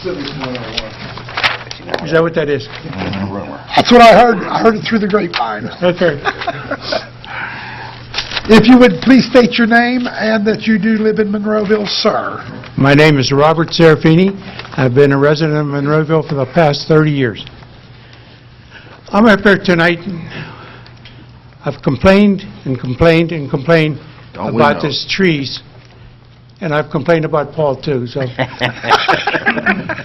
Civics 101. Is that what that is? That's what I heard. I heard it through the grapevine. Okay. If you would please state your name and that you do live in Monroeville, sir. My name is Robert Serafini. I've been a resident of Monroeville for the past 30 years. I'm up here tonight. I've complained and complained and complained about these trees, and I've complained about Paul too, so.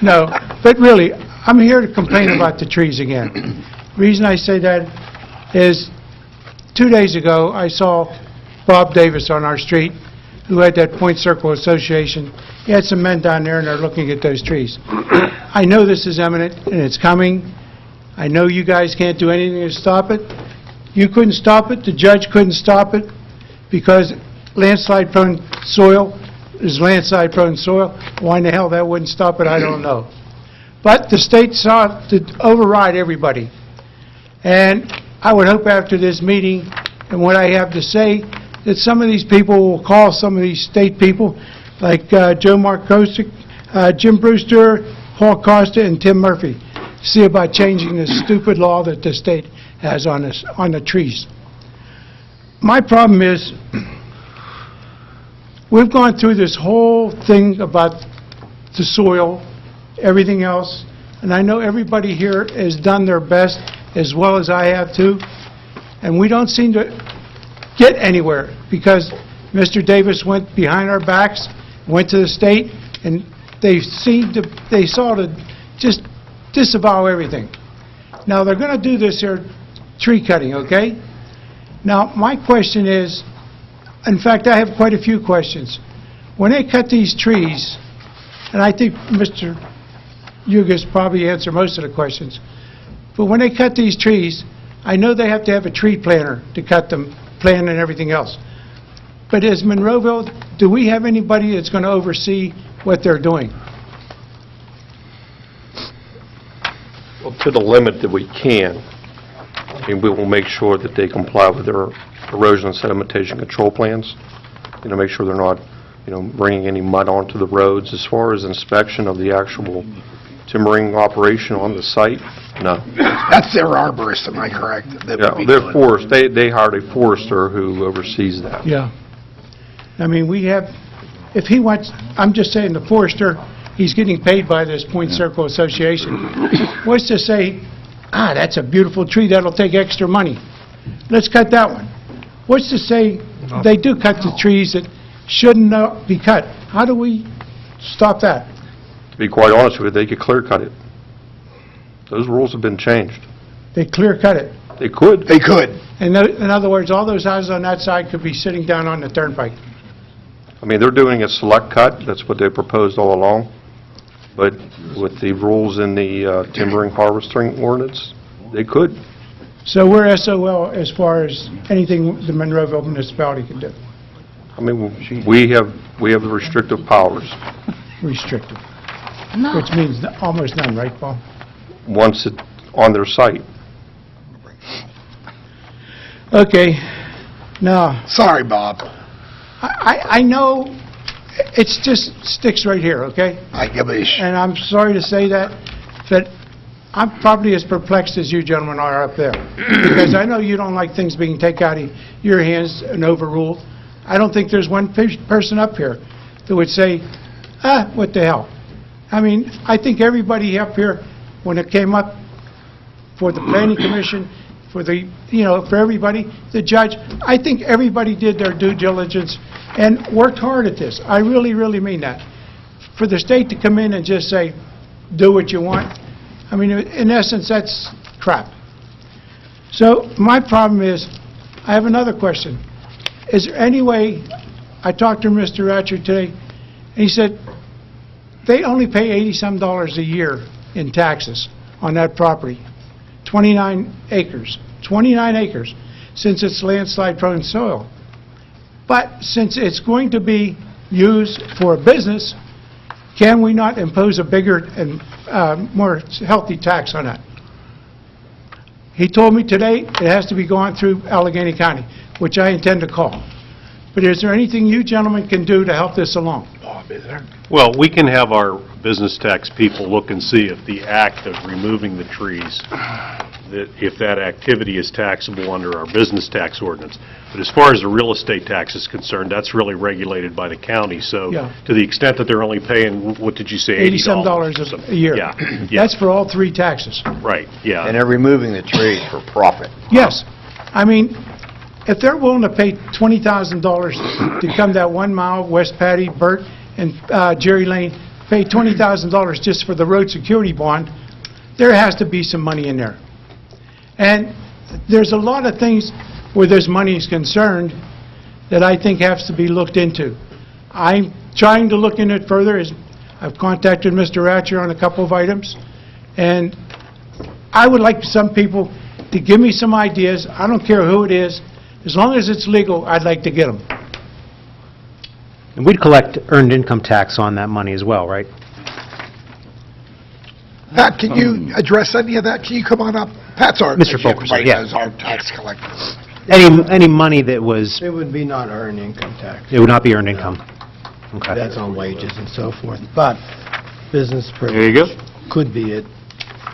No, but really, I'm here to complain about the trees again. The reason I say that is 2 days ago, I saw Bob Davis on our street, who had that Point Circle Association. He had some men down there, and they're looking at those trees. I know this is imminent, and it's coming. I know you guys can't do anything to stop it. You couldn't stop it, the judge couldn't stop it, because landslide-prone soil is landslide-prone soil. Why in the hell that wouldn't stop it, I don't know. But the state sought to override everybody. And I would hope after this meeting, and what I have to say, that some of these people will call some of these state people, like Joe Markosik, Jim Brewster, Paul Costa, and Tim Murphy, see about changing this stupid law that the state has on us, on the trees. My problem is, we've gone through this whole thing about the soil, everything else, and I know everybody here has done their best, as well as I have too, and we don't seem to get anywhere, because Mr. Davis went behind our backs, went to the state, and they saw to just disavow everything. Now, they're going to do this here, tree cutting, okay? Now, my question is, in fact, I have quite a few questions. When they cut these trees, and I think Mr. Yugas probably answered most of the questions, but when they cut these trees, I know they have to have a tree planter to cut them, plan and everything else. But as Monroeville, do we have anybody that's going to oversee what they're doing? Well, to the limit that we can, and we will make sure that they comply with their erosion and sedimentation control plans, make sure they're not, bringing any mud onto the roads. As far as inspection of the actual timbering operation on the site, no. That's their arborist, am I correct? That would be Yeah, they're doing forest. They hired a forester who oversees that. Yeah. I mean, we have, if he wants, I'm just saying the forester, he's getting paid by this Point Circle Association. What's to say, that's a beautiful tree, that'll take extra money. Let's cut that one. What's to say they do cut the trees that shouldn't be cut? How do we stop that? To be quite honest with you, they could clear cut it. Those rules have been changed. They clear cut it. They could. They could. In other words, all those houses on that side could be sitting down on the turnpike. I mean, they're doing a select cut. That's what they proposed all along. But with the rules in the timbering harvesting ordinance, they could. So we're SOL as far as anything the Monroeville municipality can do. I mean, we have the restrictive powers. Restricted. Which means almost none, right, Paul? Once it's on their site. Okay. Now, Sorry, Bob. I know it's just sticks right here, okay? I give a And I'm sorry to say that, but I'm probably as perplexed as you gentlemen are up there. Because I know you don't like things being taken out of your hands and overruled. I don't think there's one person up here that would say, what the hell? I mean, I think everybody up here, when it came up for the planning commission, for the, for everybody, the judge, I think everybody did their due diligence and worked hard at this. I really, really mean that. For the state to come in and just say, do what you want, I mean, in essence, that's crap. So my problem is, I have another question. Is there any way, I talked to Mr. Ratcher today, and he said they only pay $80-some a year in taxes on that property. 29 acres. 29 acres, since it's landslide-prone soil. But since it's going to be used for a business, can we not impose a bigger and more healthy tax on that? He told me today it has to be going through Allegheny County, which I intend to call. But is there anything you gentlemen can do to help this along? Bob, is there? Well, we can have our business tax people look and see if the act of removing the trees, if that activity is taxable under our business tax ordinance. But as far as the real estate tax is concerned, that's really regulated by the county. So Yeah. to the extent that they're only paying, what did you say, $80? $87 a year. Yeah, yeah, That's for all 3 taxes. right, yeah. And they're removing the trees for profit. Yes. I mean, if they're willing to pay $20,000 to come that 1 mile, West Patty, Burt, and Jerry Lane, pay $20,000 just for the road security bond, there has to be some money in there. And there's a lot of things where there's money is concerned that I think has to be looked into. I'm trying to look into it further. I've contacted Mr. Ratcher on a couple of items, and I would like some people to give me some ideas. I don't care who it is. As long as it's legal, I'd like to get them. And we'd collect earned income tax on that money as well, right? Pat, can you address any of that? Can you come on up? Pat's our, Mr. Fulkerson, everybody yeah. knows our tax collector. Any money that was, It would be not earned income tax. it would not be earned income? Okay. That's on wages and so forth. But business There you go. could be it,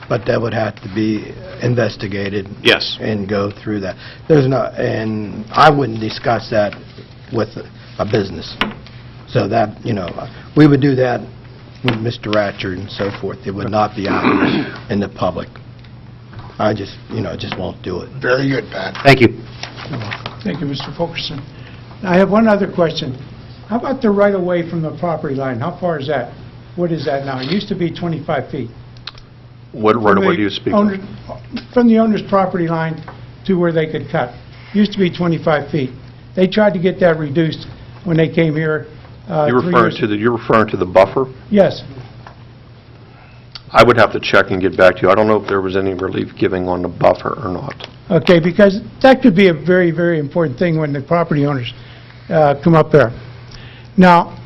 but that would have to be investigated. Yes. And go through that. There's no, and I wouldn't discuss that with a business. So that, we would do that with Mr. Ratcher and so forth. It would not be out in the public. I just won't do it. Very good, Pat. Thank you. Thank you, Mr. Fulkerson. I have one other question. How about the right-of-way from the property line? How far is that? What is that now? It used to be 25 feet. What right-of-way do you speak of? From the owner's property line to where they could cut. Used to be 25 feet. They tried to get that reduced when they came here. You're referring to the buffer? Yes. I would have to check and get back to you. I don't know if there was any relief giving on the buffer or not. Okay, because that could be a very, very important thing when the property owners come up there. Now,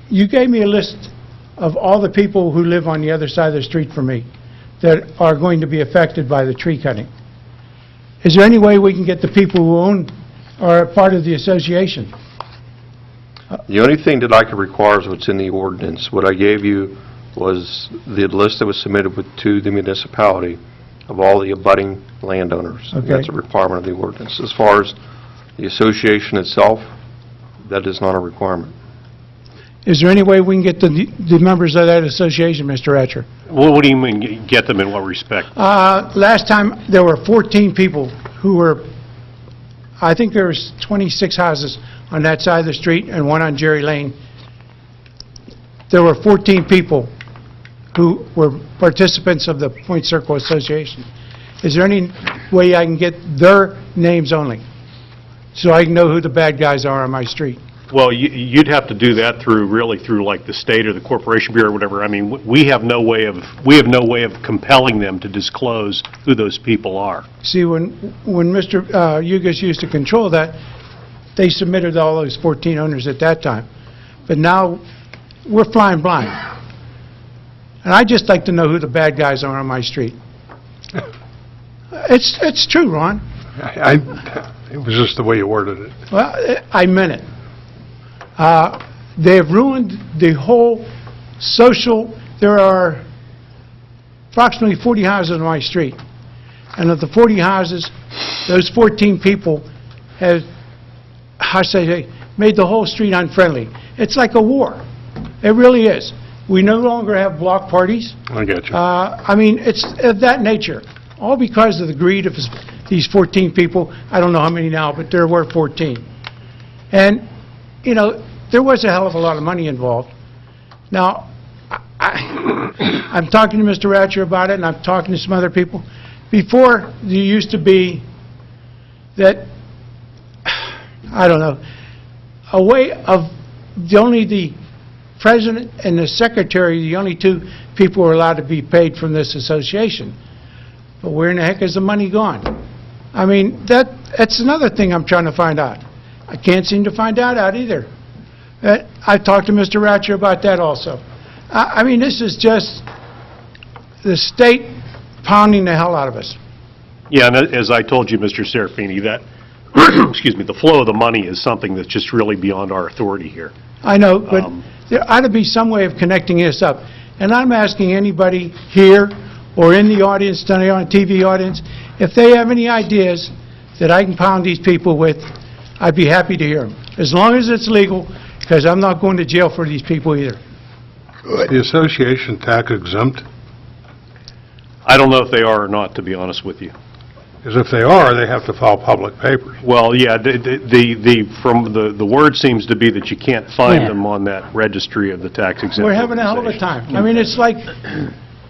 you gave me a list of all the people who live on the other side of the street from me that are going to be affected by the tree cutting. Is there any way we can get the people who own or are part of the association? The only thing that I could require is what's in the ordinance. What I gave you was the list that was submitted to the municipality of all the abutting landowners. Okay. That's a requirement of the ordinance. As far as the association itself, that is not a requirement. Is there any way we can get the members of that association, Mr. Etcher? What do you mean, get them in what respect? Last time, there were 14 people who were, I think there was 26 houses on that side of the street and one on Jerry Lane. There were 14 people who were participants of the Point Circle Association. Is there any way I can get their names only, so I can know who the bad guys are on my street? Well, you'd have to do that really through like the state or the Corporation Bureau or whatever. I mean, we have no way of compelling them to disclose who those people are. See, when Mr. Yugas used to control that, they submitted all those 14 owners at that time. But now, we're flying blind. And I'd just like to know who the bad guys are on my street. It's true, Ron. It was just the way you worded it. Well, I meant it. They have ruined the whole social. There are approximately 40 houses on my street. And of the 40 houses, those 14 people have, made the whole street unfriendly. It's like a war. It really is. We no longer have block parties. I get you. I mean, it's of that nature. All because of the greed of these 14 people. I don't know how many now, but there were 14. And, there was a hell of a lot of money involved. Now, I'm talking to Mr. Ratcher about it, and I'm talking to some other people. Before, there used to be that, I don't know, a way of only the president and the secretary, the only two people who are allowed to be paid from this association. But where in the heck is the money gone? I mean, that's another thing I'm trying to find out. I can't seem to find out either. I talked to Mr. Ratcher about that also. I mean, this is just the state pounding the hell out of us. Yeah, and as I told you, Mr. Serafini, that excuse me, the flow of the money is something that's just really beyond our authority here. I know, but there ought to be some way of connecting this up. And I'm asking anybody here or in the audience, tonight on TV audience, if they have any ideas that I can pound these people with, I'd be happy to hear them. As long as it's legal, because I'm not going to jail for these people either. The association tax exempt? I don't know if they are or not, to be honest with you. Because if they are, they have to file public papers. Well, yeah, from the word seems to be that you can't find them on that registry of the tax exempt We're having a hell of a organization. time. I mean, it's like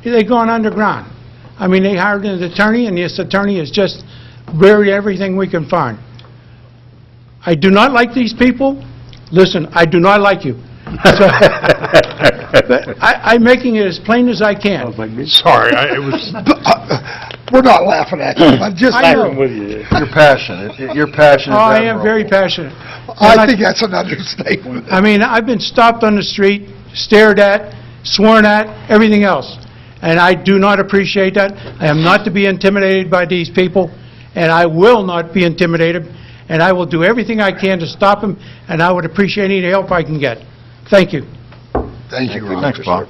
they've gone underground. I mean, they hired an attorney, and this attorney has just buried everything we can find. I do not like these people. Listen, I do not like you. So, but I'm making it as plain as I can. Sorry, it was... We're not laughing at you, I'm just... I know. You're passionate. You're passionate. Oh, I am very passionate. I think that's an understatement. I mean, I've been stopped on the street, stared at, sworn at, everything else. And I do not appreciate that. I am not to be intimidated by these people, and I will not be intimidated, and I will do everything I can to stop them, and I would appreciate any help I can get. Thank you. Thank you, Ron. Thanks, Bob.